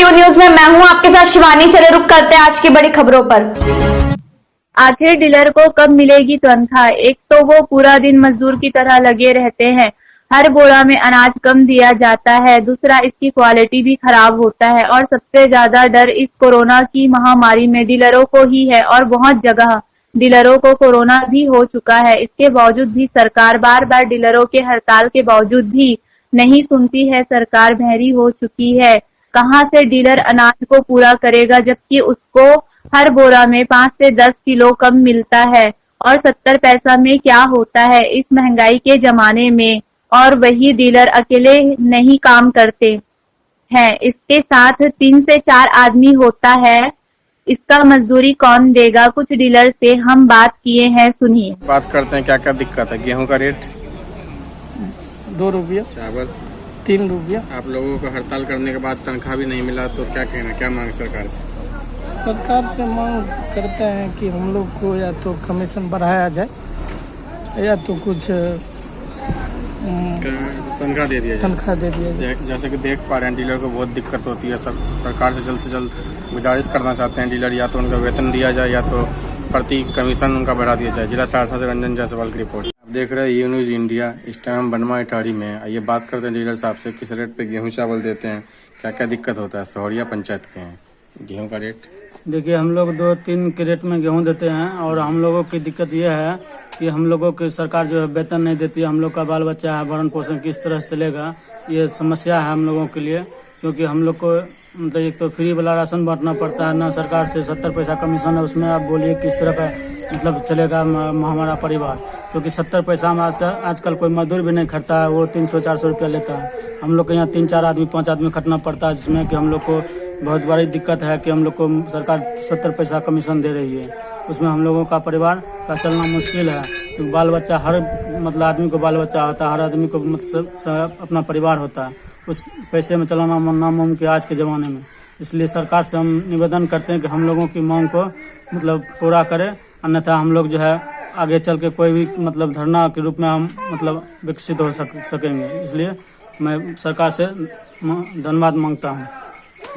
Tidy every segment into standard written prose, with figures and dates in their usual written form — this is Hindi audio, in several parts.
यू न्यूज में मैं हूं आपके साथ शिवानी। चले रुक करते हैं आज की बड़ी खबरों पर। आखिर डीलर को कब मिलेगी तनख्वाह? एक तो वो पूरा दिन मजदूर की तरह लगे रहते हैं, हर बोरा में अनाज कम दिया जाता है, दूसरा इसकी क्वालिटी भी खराब होता है और सबसे ज्यादा डर इस कोरोना की महामारी में डीलरों को ही है और बहुत जगह डीलरों को कोरोना भी हो चुका है। इसके बावजूद भी सरकार बार बार डीलरों के हड़ताल के बावजूद भी नहीं सुनती है। सरकार बहरी हो चुकी है। कहां से डीलर अनाज को पूरा करेगा जबकि उसको हर बोरा में 5 से 10 किलो कम मिलता है और 70 पैसा में क्या होता है इस महंगाई के जमाने में। और वही डीलर अकेले नहीं काम करते हैं, इसके साथ 3 से 4 आदमी होता है। इसका मजदूरी कौन देगा? कुछ डीलर से हम बात किए हैं, सुनिए। बात करते हैं क्या क्या दिक्कत है। गेहूं का रेट 2 रुपया, चावल 3 रुपया। आप लोगों को हड़ताल करने के बाद तनख्वाह भी नहीं मिला तो क्या कहना, क्या मांग सरकार से? सरकार से मांग करते हैं कि हम लोग को या तो कमीशन बढ़ाया जाए या तो कुछ तनख्वाह दे दिया जाए। जैसे कि देख पा रहे हैं डीलर को बहुत दिक्कत होती है। सरकार से जल्द गुजारिश करना चाहते हैं डीलर या तो उनका वेतन दिया जाए या तो प्रति कमीशन उनका बढ़ा दिया जाए। जिला सहरसा से रंजन जायसवाल की रिपोर्ट। आप देख रहे हैं यू न्यूज इंडिया। इस टाइम हम बनवा इटारी में है। आइए बात करते हैं डीलर साहब से, किस रेट पे गेहूं चावल देते हैं, क्या क्या दिक्कत होता है। सोहरिया पंचायत के हैं। गेहूं का रेट देखिए, हम लोग 2-3 कैरेट में गेहूं देते हैं और हम लोगों की दिक्कत ये है कि हम लोगों की सरकार जो है वेतन नहीं देती है। हम लोग का बाल बच्चा है, भरण पोषण किस तरह से चलेगा, ये समस्या है हम लोगों के लिए। क्योंकि हम लोग को मतलब एक तो फ्री वाला राशन बांटना पड़ता है, ना सरकार से 70 पैसा कमीशन है। उसमें आप बोलिए किस तरह का मतलब चलेगा हमारा परिवार। क्योंकि 70 पैसा में आजकल कोई मजदूर भी नहीं खटता है, वो 300-400 रुपया लेता है। हम लोग के यहाँ 3-4 आदमी 5 आदमी खटना पड़ता है, जिसमें कि हम लोग को बहुत बड़ी दिक्कत है कि हम लोग को सरकार 70 पैसा कमीशन दे रही है। उसमें हम लोगों का परिवार का चलना मुश्किल है। तो बाल बच्चा हर मतलब आदमी को बाल बच्चा होता है, हर आदमी को मतलब अपना परिवार होता है। उस पैसे में चलाना नामुमकिन आज के ज़माने में। इसलिए सरकार से हम निवेदन करते हैं कि हम लोगों की मांग को मतलब पूरा करें, अन्यथा हम लोग जो है आगे चल के कोई भी मतलब धरना के रूप में हम मतलब विकसित हो सकेंगे। इसलिए मैं सरकार से धन्यवाद मांगता हूँ।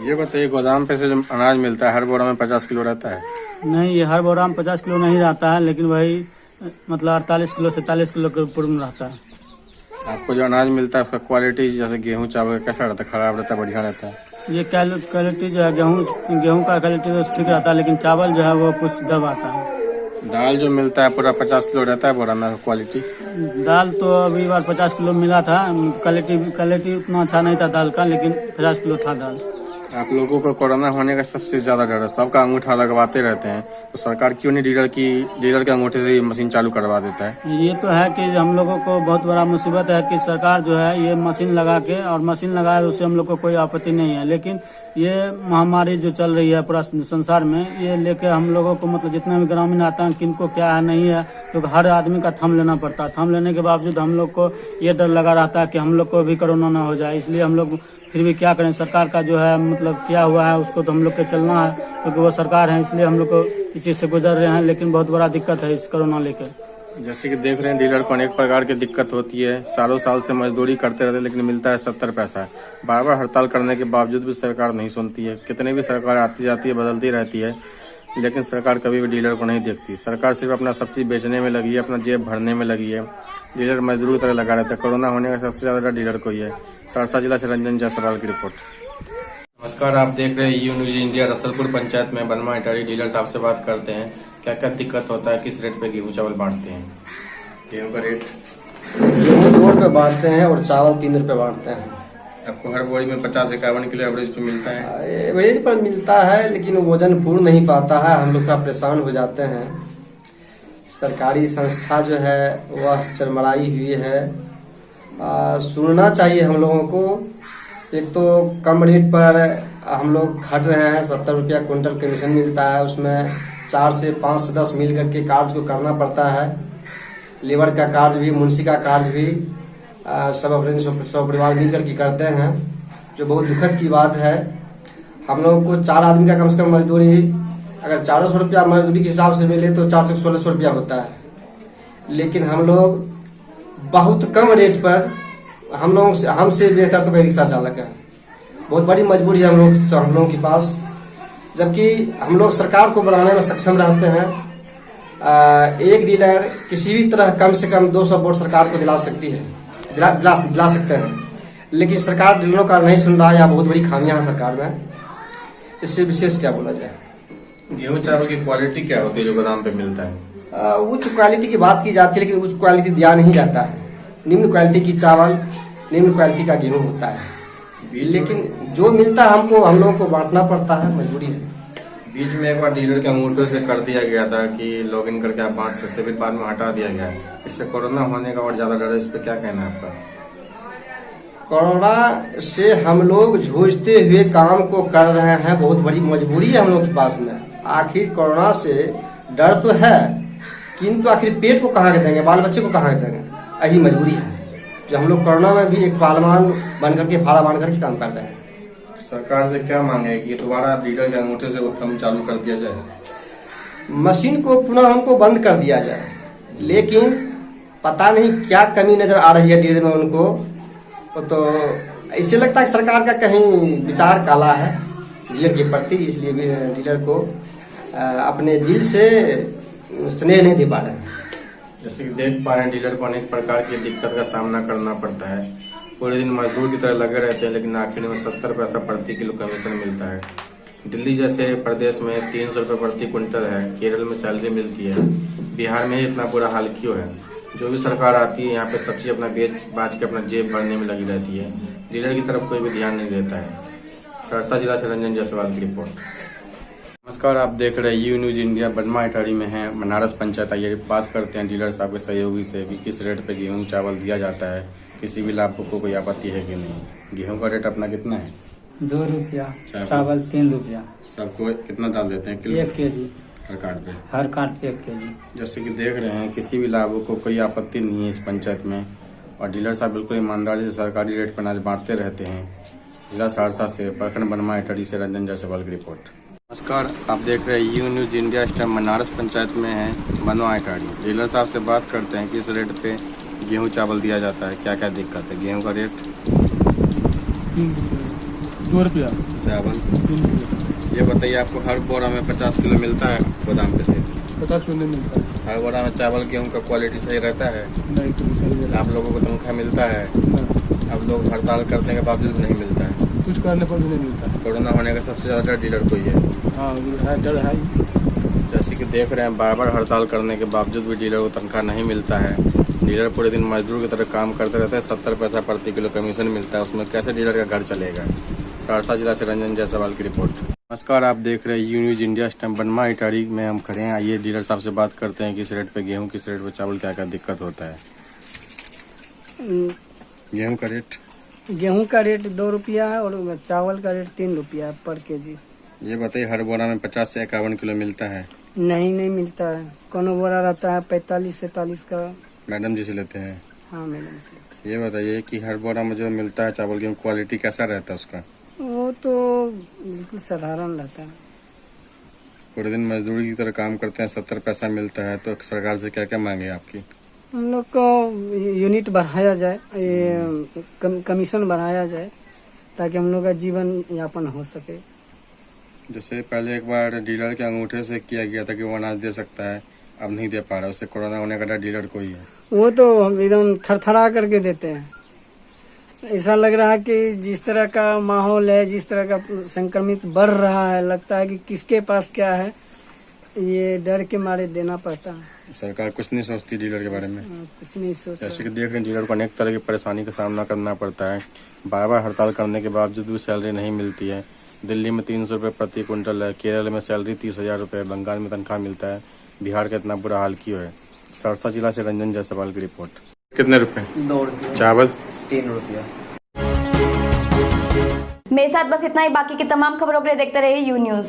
ये बताइए, गोदाम पे से जो अनाज मिलता है हर बोरा में 50 किलो रहता है? नहीं, ये हर बोरा में 50 किलो नहीं रहता है, लेकिन वही मतलब 48 किलो से 40 किलो के ऊपर में रहता है। आपको जो अनाज मिलता है उसका क्वालिटी जैसे गेहूं चावल कैसा रहता है? खराब रहता है, बढ़िया रहता है? ये क्वालिटी जो है गेहूं का क्वालिटी तो ठीक रहता है, लेकिन चावल जो है वो कुछ दब आता है। दाल जो मिलता है पूरा 50 किलो रहता है बोरा में क्वालिटी? दाल तो अभी बार 50 किलो मिला था। क्वालिटी उतना अच्छा नहीं था दाल का, लेकिन 50 किलो था दाल। आप लोगों को कोरोना होने का सबसे ज्यादा डर है, सबका अंगूठा लगवाते रहते हैं, तो सरकार क्यों नहीं डीलर के अंगूठे से मशीन चालू करवा देता है? ये तो है कि हम लोगों को बहुत बड़ा मुसीबत है कि सरकार जो है ये मशीन लगा के और मशीन लगाए, उससे हम लोग को कोई आपत्ति नहीं है। लेकिन ये महामारी जो चल रही है पूरा संसार में, ये लेके हम लोगों को मतलब जितने भी ग्रामीण आते हैं किनको क्या है नहीं है, क्योंकि हर आदमी का थंब लेना पड़ता है। थंब लेने के बावजूद हम लोग को ये डर लगा रहता है कि हम लोग को भी कोरोना ना हो जाए। इसलिए हम लोग फिर भी क्या करें, सरकार का जो है मतलब क्या हुआ है उसको तो हम लोग के चलना है, क्योंकि वो सरकार है। इसलिए हम लोग को इस चीज़ से गुजर रहे हैं, लेकिन बहुत बड़ा दिक्कत है इस कोरोना लेकर। जैसे कि देख रहे हैं डीलर को अनेक प्रकार की दिक्कत होती है, सालों साल से मजदूरी करते रहते हैं लेकिन मिलता है 70 पैसा। बार बार हड़ताल करने के बावजूद भी सरकार नहीं सुनती है। कितने भी सरकार आती जाती है, बदलती रहती है, लेकिन सरकार कभी भी डीलर को नहीं देखती। सरकार सिर्फ अपना सब्जी बेचने में लगी है, अपना जेब भरने में लगी है। डीलर मजदूर की तरह लगा रहता है। कोरोना होने का सबसे ज्यादा डीलर को ही है। सहरसा जिला से रंजन जायसवाल की रिपोर्ट। नमस्कार, आप देख रहे हैं you news India. Rasalpur panchayat में बनवा इटारी। डीलर साहब से बात करते हैं क्या क्या दिक्कत होता है, किस रेट पे गेहूं चावल बांटते हैं। गेहूं का रेट? गेहूँ 2 रुपये बांटते हैं और चावल 3 रुपये बांटते हैं। आपको हर बोरी में 50-51 किलो एवरेज पे मिलता है? एवरेज पर मिलता है, लेकिन वजन पूर्ण नहीं पाता है। हम लोग थोड़ा परेशान हो जाते हैं। सरकारी संस्था जो है वह चरमराई हुई है। सुनना चाहिए हम लोगों को। एक तो कम रेट पर हम लोग खट रहे हैं, 70 रुपया क्विंटल कमीशन मिलता है। उसमें 4 से 5 से 10 मिल करके कार्य को करना पड़ता है। लेबर का कार्य भी, मुंशी का कार्य भी सब अपने सब परिवार मिल करके करते हैं, जो बहुत दुखद की बात है। हम लोग को 4 आदमी का कम से कम मजदूरी, अगर 400 रुपया मजदूरी के हिसाब से मिले तो 400 से 1600 रुपया होता है। लेकिन हम लोग बहुत कम रेट पर, हमसे बेहतर तो कोई रिक्शा चालक है। बहुत बड़ी मजबूरी है हम लोगों के पास, जबकि हम लोग सरकार को बनाने में सक्षम रहते हैं। एक डीलर किसी भी तरह कम से कम 200 वोट सरकार को दिला सकती है, दिला सकते हैं, लेकिन सरकार डीलरों का नहीं सुन रहा है। यहाँ बहुत बड़ी खामियां हैं सरकार में, इससे विशेष क्या बोला जाए। गेहूं चावल की क्वालिटी क्या होती है जो गोदाम पे मिलता है? उच्च क्वालिटी की बात की जाती है, लेकिन उच्च क्वालिटी दिया नहीं जाता है। निम्न क्वालिटी की चावल, निम्न क्वालिटी का गेहूं होता है, लेकिन जो मिलता है हमको, हम लोगों को बांटना पड़ता है, मजबूरी है। बीच में एक बार डीलर के अंगूठे से कर दिया गया था कि लॉगिन करके आप बांट सकते, फिर बाद में हटा दिया गया। इससे कोरोना होने का और ज्यादा डर है, इस पर क्या कहना है आपका? कोरोना से हम लोग जूझते हुए काम को कर रहे हैं, बहुत बड़ी मजबूरी है हम लोग के पास में। आखिर कोरोना से डर तो है, किंतु आखिर पेट को कहाँ के देंगे, बाल बच्चे को कहाँ के देंगे, यही मजबूरी है जो हम लोग कोरोना में भी एक पहलवान बन करके, भाड़ा बांध करके काम कर रहे हैं। सरकार से क्या मांगे कि दोबारा डीलर के अंगूठे से उत्थम चालू कर दिया जाए? मशीन को पुनः हमको बंद कर दिया जाए, लेकिन पता नहीं क्या कमी नजर आ रही है डीलर में उनको। तो ऐसे लगता है कि सरकार का कहीं विचार काला है डीलर के प्रति, इसलिए भी डीलर को अपने दिल से स्नेह नहीं दे पा रहे हैं। जैसे कि देख पा रहे हैं, डीलर को अनेक प्रकार की दिक्कत का सामना करना पड़ता है। पूरे दिन मजदूर की तरह लगे रहते हैं, लेकिन आखिर में 70 पैसा प्रति किलो कमीशन मिलता है। दिल्ली जैसे प्रदेश में 300 रुपये प्रति क्विंटल है, केरल में सैलरी मिलती है, बिहार में इतना बुरा हाल क्यों है? जो भी सरकार आती है यहाँ पे सब चीज अपना बाज के अपना जेब भरने में लगी रहती है, डीलर की तरफ कोई भी ध्यान नहीं देता है। सहरसा जिला से रंजन जायसवाल की रिपोर्ट। नमस्कार, आप देख रहे हैं यू न्यूज इंडिया। बनमा इटारी में है बनारस पंचायत। आइए बात करते हैं डीलर साहब के सहयोगी से भी, किस रेट पे गेहूं चावल दिया जाता है, किसी भी लाभुक को कोई आपत्ति है कि नहीं। गेहूं का रेट अपना कितना है? 2 रुपया, चावल 3 रुपया। सबको कितना दाम देते हैं? किलो 1 केजी हर कार्ड पे? हर कार्ड पे 1 केजी। जैसे कि देख रहे हैं, किसी भी लाभुक को कोई आपत्ति नहीं है इस पंचायत में, और डीलर साहब बिल्कुल ईमानदारी से सरकारी रेट पर अनाज बांटते रहते हैं। जिला सहरसा से प्रखंड बनमा इटारी से रंजन जायसवाल की रिपोर्ट। नमस्कार, आप देख रहे हैं यू न्यूज इंडिया। इस टाइम बनारस पंचायत में है बनमा इटारी। डीलर साहब से बात करते हैं किस रेट पे गेहूं चावल दिया जाता है, क्या क्या दिक्कत है। गेहूं का रेट 2 रुपया, चावल 3 रुपया। ये बताइए, आपको हर बोरा में 50 किलो मिलता है गोदाम पे से? 50 किलो नहीं मिलता है। हर बोरा में चावल गेहूं का क्वालिटी सही रहता है? नहीं तो सही है। आप लोगों को तनख्वाह मिलता है? अब लोग हड़ताल करने के बावजूद भी नहीं मिलता है, कुछ करने पर भी नहीं मिलता। कोरोना होने का सबसे ज्यादा डर डीलर को ही है। हाँ, डर है। जैसे कि देख रहे हैं, बार बार हड़ताल करने के बावजूद भी डीलर को तनख्वाह नहीं मिलता है। डीलर पूरे दिन मजदूर की तरह काम करते रहते हैं, 70 पैसा प्रति किलो कमीशन मिलता है, उसमें कैसे डीलर का घर चलेगा। सहरसा जिला से रंजन जायसवाल की रिपोर्ट। नमस्कार, आप देख रहे हैं यू न्यूज इंडिया। इस टाइम बनमा इटारी में हम खड़े हैं। आइए डीलर साहब से बात करते हैं किस रेट पे गेहूं, किस रेट पे चावल, क्या क्या दिक्कत होता है। गेहूं का रेट? गेहूं का रेट 2 रुपया है और चावल का रेट 3 रुपया पर केजी। ये बताइए, हर बोरा में 50 से 51 किलो मिलता है? नहीं मिलता है, कोनो बोरा रहता है 45-47 का। मैडम जी से लेते हैं? हाँ मैडम से। ये बताइए कि हर बोरा में जो मिलता है चावल गेहूं, क्वालिटी कैसा रहता है उसका? वो तो बिल्कुल साधारण रहता है। पूरे दिन मजदूरी की तरह काम करते हैं, 70 पैसा मिलता है, तो सरकार से क्या क्या मांगे आपकी? हम लोग को यूनिट बढ़ाया जाए, कमीशन बढ़ाया जाए, ताकि हम लोग का जीवन यापन हो सके। जैसे पहले एक बार डीलर के अंगूठे से किया गया था कि वो अनाज दे सकता है, अब नहीं दे पा रहा, उससे कोरोना होने का डर डीलर को ही है। वो तो हम एकदम थरथरा करके देते हैं। ऐसा लग रहा है कि जिस तरह का माहौल है, जिस तरह का संक्रमित बढ़ रहा है, लगता है कि किसके पास क्या है, ये डर के मारे देना पड़ता है। सरकार कुछ नहीं सोचती डीलर के बारे में? कुछ नहीं सोच जैसे कि देख रहे हैं, डीलर को अनेक तरह की परेशानी का सामना करना पड़ता है। बार बार हड़ताल करने के बावजूद भी सैलरी नहीं मिलती है। दिल्ली में 300 रुपये प्रति क्विंटल है, केरल में सैलरी 30,000 रुपये, बंगाल में तनख्वाह मिलता है, बिहार का इतना बुरा हाल क्यों है। सहरसा जिला से रंजन जायसवाल की रिपोर्ट। कितने रुपए? 2 रुपया, चावल 3 रुपया। मेरे साथ बस इतना ही। बाकी की तमाम खबरों के लिए देखते रहिए यू न्यूज।